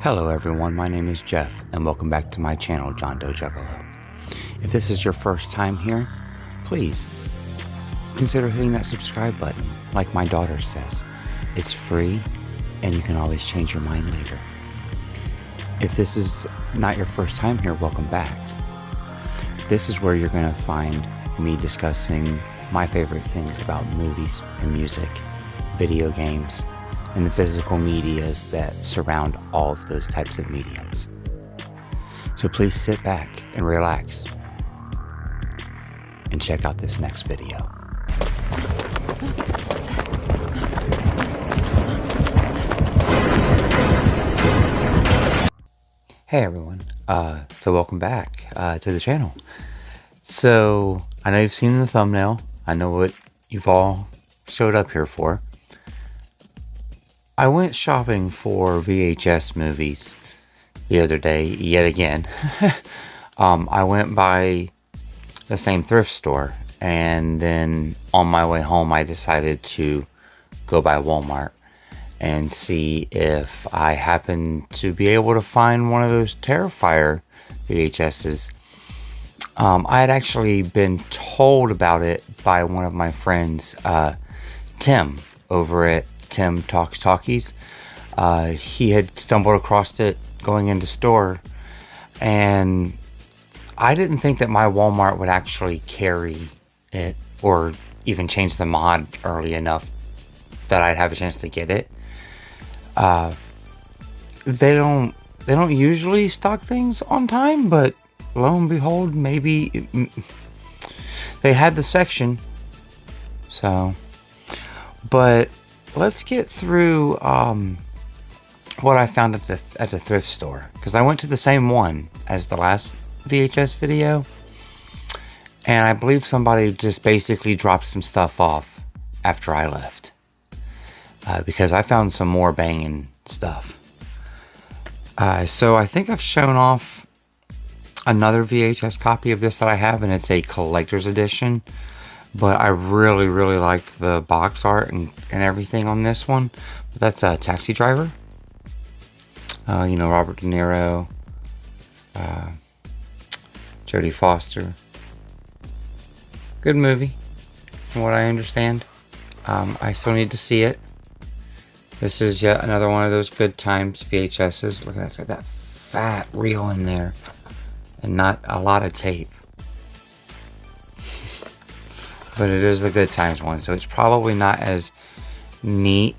Hello everyone, my name is Jeff, and welcome back to my channel, John Doe Juggalo. If this is your first time here, please consider hitting that subscribe button. Like my daughter says, it's free, and you can always change your mind later. If this is not your first time here, welcome back. This is where you're going to find me discussing my favorite things about movies and music, video games, and the physical medias that surround all of those types of mediums. So please sit back and relax and check out this next video. Hey everyone, so welcome back to the channel. So I know you've seen the thumbnail. I know what you've all showed up here for. I went shopping for VHS movies the other day, yet again. I went by the same thrift store, and then on my way home I decided to go by Walmart and see if I happened to be able to find one of those Terrifier VHSs. I had actually been told about it by one of my friends, Tim, over at Tim Talks Talkies. He had stumbled across it going into store, and I didn't think that my Walmart would actually carry it or even change the mod early enough that I'd have a chance to get it. They don't usually stock things on time, but lo and behold, maybe they had the section. So, but let's get through what I found at the thrift store, because I went to the same one as the last VHS video, and I believe somebody just basically dropped some stuff off after I left, because I found some more banging stuff. So I think I've shown off another VHS copy of this that I have, and it's a collector's edition. But I really like the box art and everything on this one. But that's a Taxi Driver. You know, Robert De Niro, Jodie Foster. Good movie, from what I understand. I still need to see it. This is yet another one of those good times VHSs. Look at that, it's got that fat reel in there, and not a lot of tape. But it is the good times one, so it's probably not as neat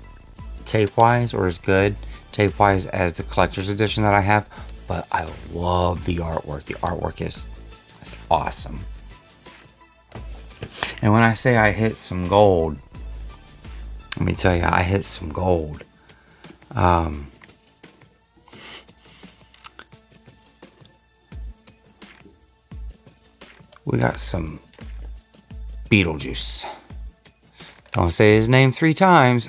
tape-wise or as good tape-wise as the collector's edition that I have, but I love the artwork. The artwork is awesome. And when I say I hit some gold, let me tell you, I hit some gold. We got some Beetle Juice. Don't say his name 3 times.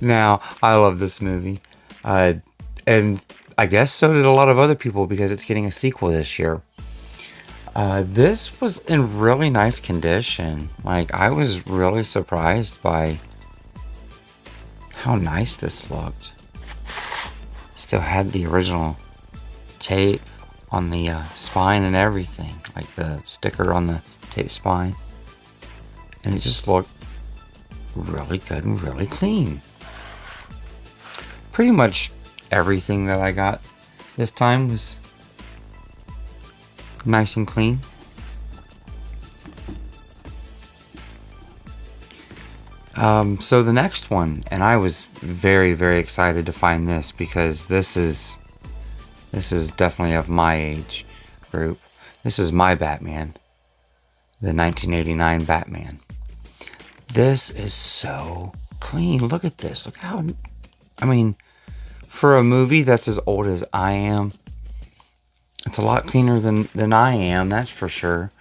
Now, I love this movie. And I guess so did a lot of other people, because it's getting a sequel this year. This was in really nice condition. Like, I was really surprised by how nice this looked. Still had the original tape on the spine and everything. Like the sticker on the tape spine, and it just looked really good and really clean. Pretty much everything that I got this time was nice and clean. So the next one, and I was very excited to find this, because this is definitely of my age group. This is my Batman. The 1989 Batman. This is so clean. Look at this. Look how, I mean, for a movie that's as old as I am, it's a lot cleaner than I am, that's for sure.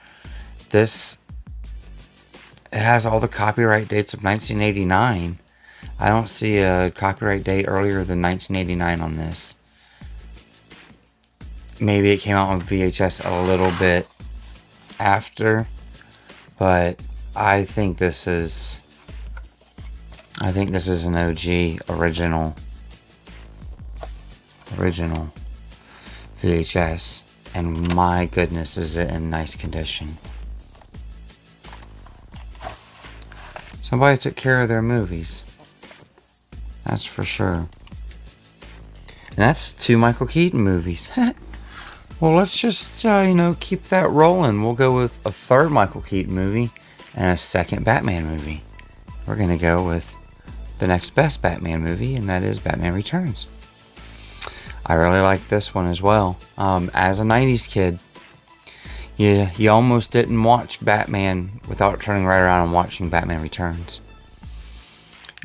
This, it has all the copyright dates of 1989. I don't see a copyright date earlier than 1989 on this. Maybe it came out on VHS a little bit after, but I think this is an OG original original VHS, and my goodness, is it in nice condition. Somebody took care of their movies. That's for sure. And that's 2 Michael Keaton movies. Well, let's just, keep that rolling. We'll go with a 3rd Michael Keaton movie and a 2nd Batman movie. We're going to go with the next best Batman movie, and that is Batman Returns. I really like this one as well. As a 90s kid, you almost didn't watch Batman without turning right around and watching Batman Returns.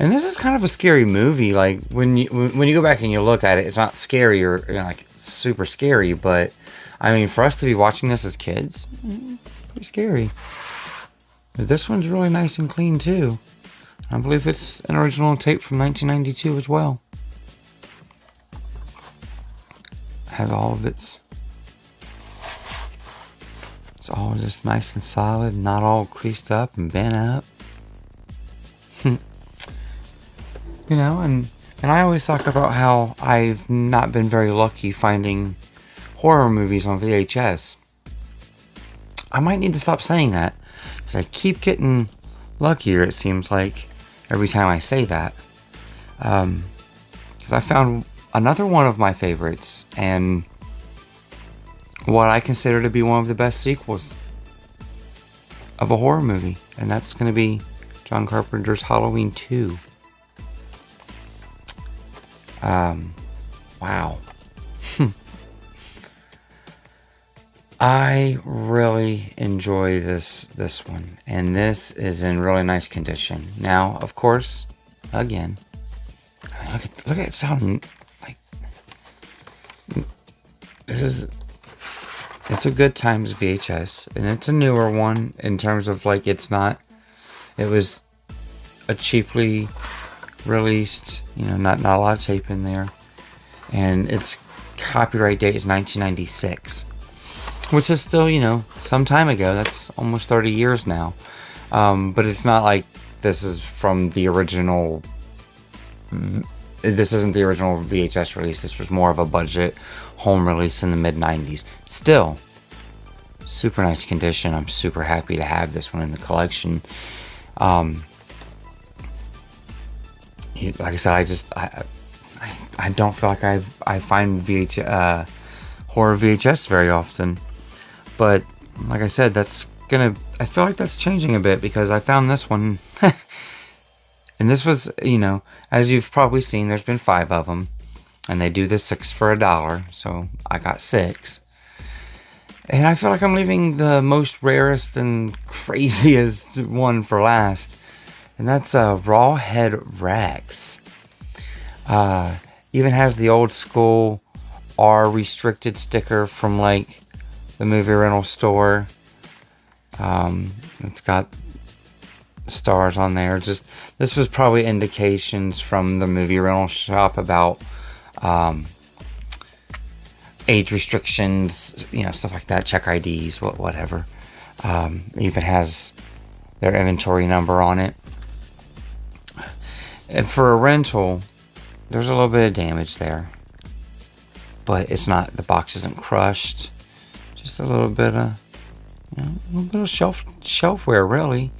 And this is kind of a scary movie. Like, when you go back and you look at it, it's not scary or like super scary, but I mean, for us to be watching this as kids, pretty scary. But this one's really nice and clean too. I believe it's an original tape from 1992 as well. Has all of it's all just nice and solid, not all creased up and bent up. And I always talk about how I've not been very lucky finding horror movies on VHS. I might need to stop saying that, because I keep getting luckier, it seems like, every time I say that. Because I found another one of my favorites, and what I consider to be one of the best sequels of a horror movie, and that's going to be John Carpenter's Halloween 2. Wow. I really enjoy this one, and this is in really nice condition. Now, of course, again, look at it sounding like it's a good times VHS, and it's a newer one in terms of like it was a cheaply released, not a lot of tape in there, and its copyright date is 1996, which is still, some time ago. That's almost 30 years now, but it's not like this is from the original. This isn't the original VHS release. This was more of a budget home release in the mid-90s. Still, super nice condition. I'm super happy to have this one in the collection. Like I said, I don't feel like I find horror VHS very often, but like I said, I feel like that's changing a bit, because I found this one, and this was, as you've probably seen, there's been 5 of them, and they do the 6 for $1, so I got 6, and I feel like I'm leaving the most rarest and craziest one for last. And that's Rawhead Rex. Even has the old school R restricted sticker from like the movie rental store. It's got stars on there. This was probably indications from the movie rental shop about age restrictions, stuff like that. Check IDs, whatever. Even has their inventory number on it. And for a rental, there's a little bit of damage there, but it's not. The box isn't crushed. Just a little bit of, shelfware, really.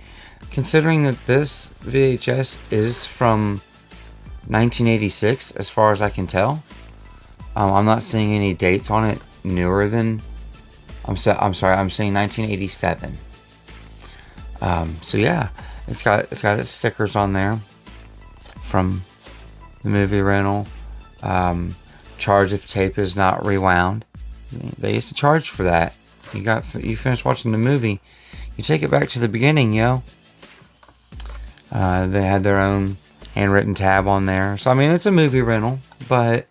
Considering that this VHS is from 1986, as far as I can tell. I'm not seeing any dates on it newer than. I'm sorry. I'm saying 1987. So yeah, it's got its stickers on there from the movie rental. Charge if tape is not rewound. They used to charge for that. You finish watching the movie, you take it back to the beginning, yo. They had their own handwritten tab on there. So I mean, it's a movie rental, but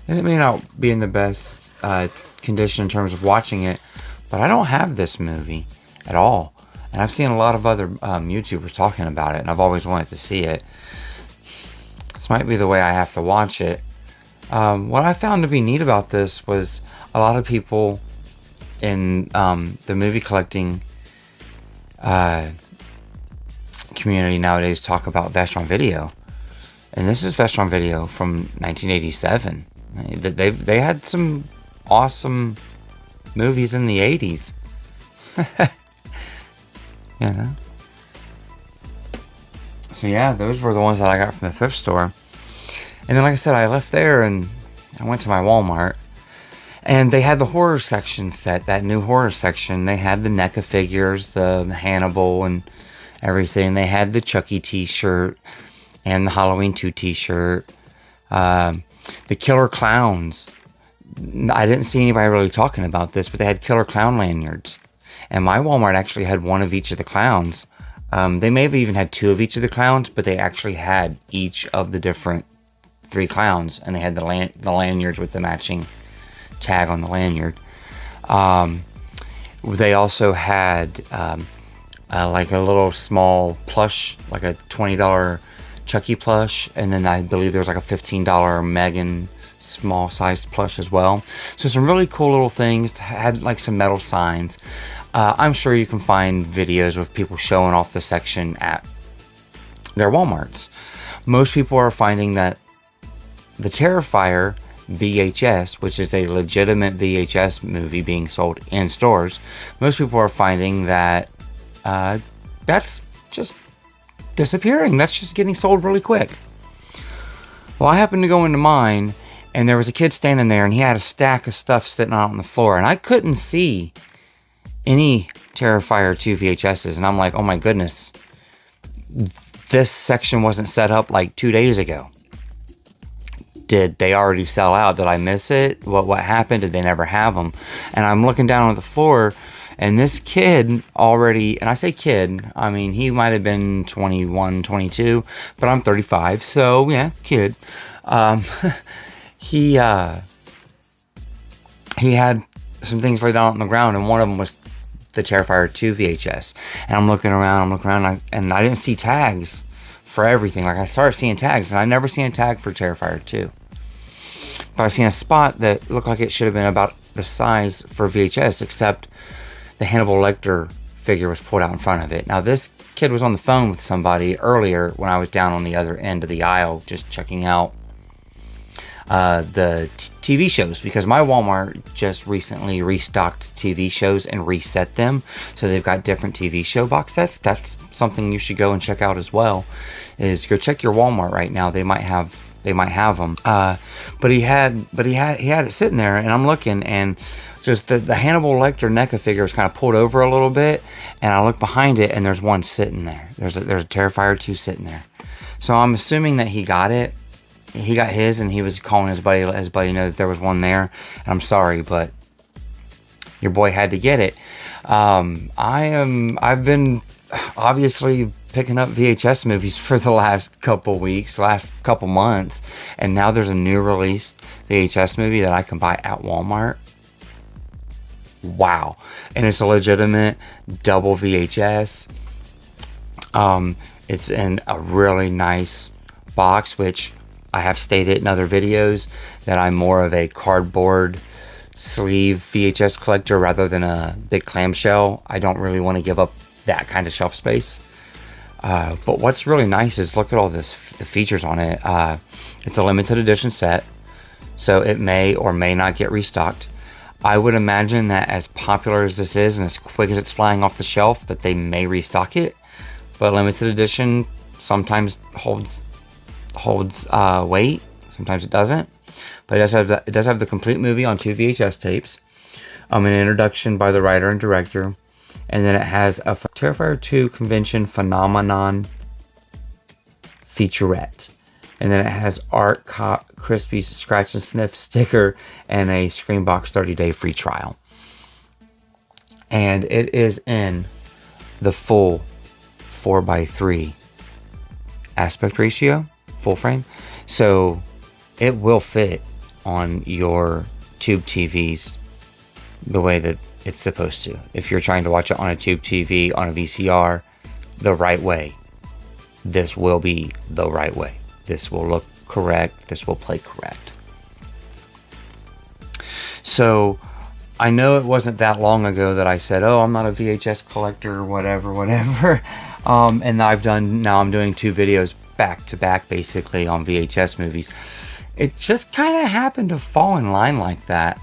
it may not be in the best condition in terms of watching it. But I don't have this movie at all, and I've seen a lot of other YouTubers talking about it, and I've always wanted to see it. This might be the way I have to watch it. What I found to be neat about this was a lot of people in the movie collecting community nowadays talk about Vestron Video. And this is Vestron Video from 1987. They had some awesome movies in the 80s. You know? So yeah, those were the ones that I got from the thrift store. And then, like I said, I left there and I went to my Walmart. And they had the horror section set, that new horror section. They had the NECA figures, the Hannibal and everything. They had the Chucky t-shirt and the Halloween 2 t-shirt. The Killer Klowns. I didn't see anybody really talking about this, but they had Killer Clown lanyards. And my Walmart actually had one of each of the clowns. They may have even had 2 of each of the clowns, but they actually had each of the different 3 clowns. And they had the lanyards with the matching tag on the lanyard. They also had like a little small plush, like a $20 Chucky plush, and then I believe there was like a $15 Megan small sized plush as well. So some really cool little things. Had like some metal signs. I'm sure you can find videos with people showing off the section at their Walmarts. Most people are finding that the Terrifier VHS, which is a legitimate VHS movie being sold in stores, most people are finding that that's just disappearing. That's just getting sold really quick. Well, I happened to go into mine, and there was a kid standing there, and he had a stack of stuff sitting out on the floor, and I couldn't see any Terrifier 2 VHSs, and I'm like, oh my goodness, this section wasn't set up like 2 days ago. Did they already sell out? Did I miss it? What happened? Did they never have them? And I'm looking down on the floor, and this kid already, and I say kid, I mean, he might have been 21, 22, but I'm 35, so yeah, kid. He had some things laid out on the ground, and one of them was the Terrifier 2 VHS. And I'm looking around, and I didn't see tags for everything. Like, I started seeing tags, and I never seen a tag for Terrifier 2. But I seen a spot that looked like it should have been about the size for VHS, except the Hannibal Lecter figure was pulled out in front of it. Now, this kid was on the phone with somebody earlier when I was down on the other end of the aisle just checking out the TV shows, because my Walmart just recently restocked TV shows and reset them, so they've got different TV show box sets. That's something you should go and check out as well. Is go check your Walmart right now. They might have them. But he had it sitting there, and I'm looking, and just the Hannibal Lecter NECA figure was kind of pulled over a little bit, and I look behind it, and there's one sitting there. There's a Terrifier 2 sitting there. So I'm assuming that he got it. He got his, and he was calling his buddy, let his buddy know that there was one there. And I'm sorry, but your boy had to get it. I've been obviously picking up VHS movies for the last couple weeks, last couple months, and now there's a new released VHS movie that I can buy at Walmart. Wow. And it's a legitimate double VHS. It's in a really nice box, which I have stated in other videos that I'm more of a cardboard sleeve VHS collector rather than a big clamshell. I don't really want to give up that kind of shelf space. But what's really nice is look at all the features on it. It's a limited edition set, so it may or may not get restocked. I would imagine that as popular as this is and as quick as it's flying off the shelf, that they may restock it. But limited edition sometimes holds weight, sometimes it doesn't. But it does have the complete movie on 2 VHS tapes, an introduction by the writer and director, and then it has a Terrifier 2 convention phenomenon featurette, and then it has Art Crispy's scratch and sniff sticker and a Screenbox 30-day free trial, and it is in the full 4:3 aspect ratio, full frame, so it will fit on your tube TVs the way that it's supposed to. If you're trying to watch it on a tube TV, on a VCR, the right way, this will be the right way. This will look correct. This will play correct. So I know it wasn't that long ago that I said, oh, I'm not a VHS collector or whatever. And I'm doing 2 videos back to back basically on VHS movies. It just kind of happened to fall in line like that,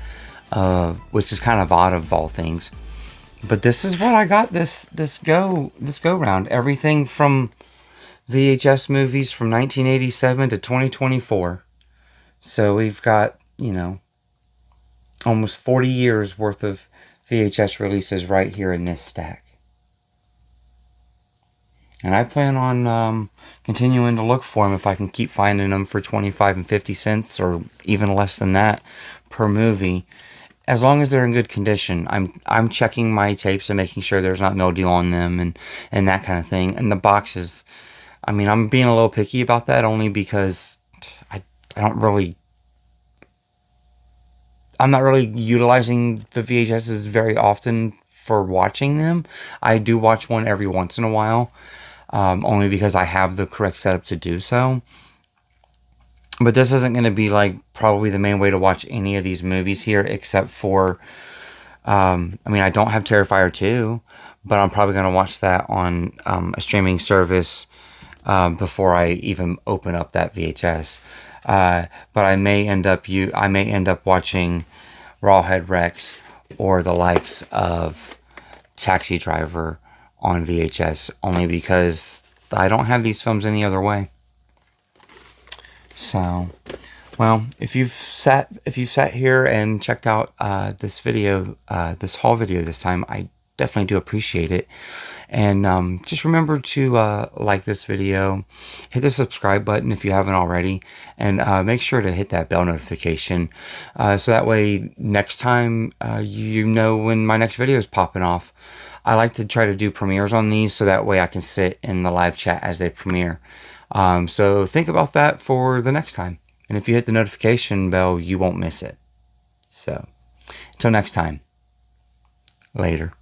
which is kind of odd of all things. But this is what I got this go round. Everything from VHS movies from 1987 to 2024. So we've got, you know, almost 40 years worth of VHS releases right here in this stack. And I plan on continuing to look for them if I can keep finding them for 25 and 50 cents or even less than that per movie. As long as they're in good condition. I'm checking my tapes and making sure there's not mildew on them and that kind of thing. And the boxes, I mean, I'm being a little picky about that only because I'm not really utilizing the VHSs very often for watching them. I do watch one every once in a while, only because I have the correct setup to do so. But this isn't going to be like probably the main way to watch any of these movies here, except for, I mean, I don't have Terrifier 2, but I'm probably going to watch that on a streaming service before I even open up that VHS. But I may end up watching Rawhead Rex or the likes of Taxi Driver on VHS, only because I don't have these films any other way. So, well, if you've sat here and checked out this video, this haul video this time, I definitely do appreciate it. And just remember to like this video, hit the subscribe button if you haven't already, and make sure to hit that bell notification so that way next time you know when my next video is popping off. I like to try to do premieres on these so that way I can sit in the live chat as they premiere. So think about that for the next time. And if you hit the notification bell, you won't miss it. So until next time, later.